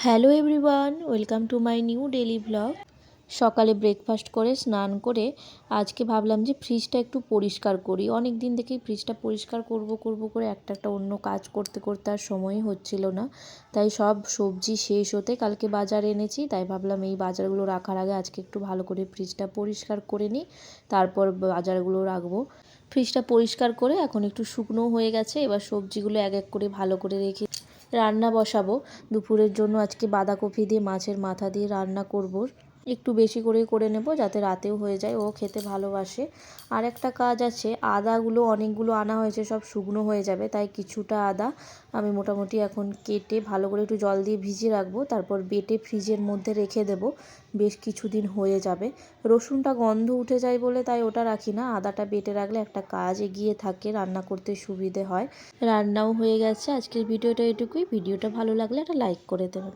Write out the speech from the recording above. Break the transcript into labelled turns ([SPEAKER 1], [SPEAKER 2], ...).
[SPEAKER 1] Hello everyone, welcome to my new daily blog. সকালে breakfast করে স্নান করে আজকে ভাবলাম যে ফ্রিজটা একটু পরিষ্কার করি। অনেক দিন থেকেই ফ্রিজটা পরিষ্কার করব করে একটা অন্য কাজ করতে করতে আর সময়ই হচ্ছিল না। তাই সব সবজি শেষ হতে কালকে বাজার এনেছি, তাই ভাবলাম এই বাজারগুলো রাখার আগে আজকে একটু ভালো করে ফ্রিজটা পরিষ্কার করে নিই, তারপর বাজারগুলো রাখবো। ফ্রিজটা পরিষ্কার করে এখন একটু শুকনো হয়ে গেছে। এবার সবজিগুলো এক এক করে ভালো করে রেখে রান্না বসাবো। দুপুরের জন্য আজকে বাঁধাকপি দিয়ে মাছের মাথা দিয়ে রান্না করব। একটু বেশি করেই করে নেব যাতে রাতেও হয়ে যায়, ও খেতে ভালোবাসে। আর একটা কাজ আছে, আদাগুলো অনেকগুলো আনা হয়েছে, সব শুকনো হয়ে যাবে, তাই কিছুটা আদা আমি মোটামুটি এখন কেটে ভালো করে একটু জল দিয়ে ভিজিয়ে রাখবো, তারপর বেটে ফ্রিজের মধ্যে রেখে দেব। বেশ কিছুদিন হয়ে যাবে। রসুনটা গন্ধ উঠে যায় বলে তাই ওটা রাখি না, আদাটা বেটে রাখলে একটা কাজ এগিয়ে থাকে, রান্না করতে সুবিধে হয়। রান্নাও হয়ে গেছে। আজকের ভিডিওটা এটুকুই। ভিডিওটা ভালো লাগলে একটা লাইক করে দেবেন।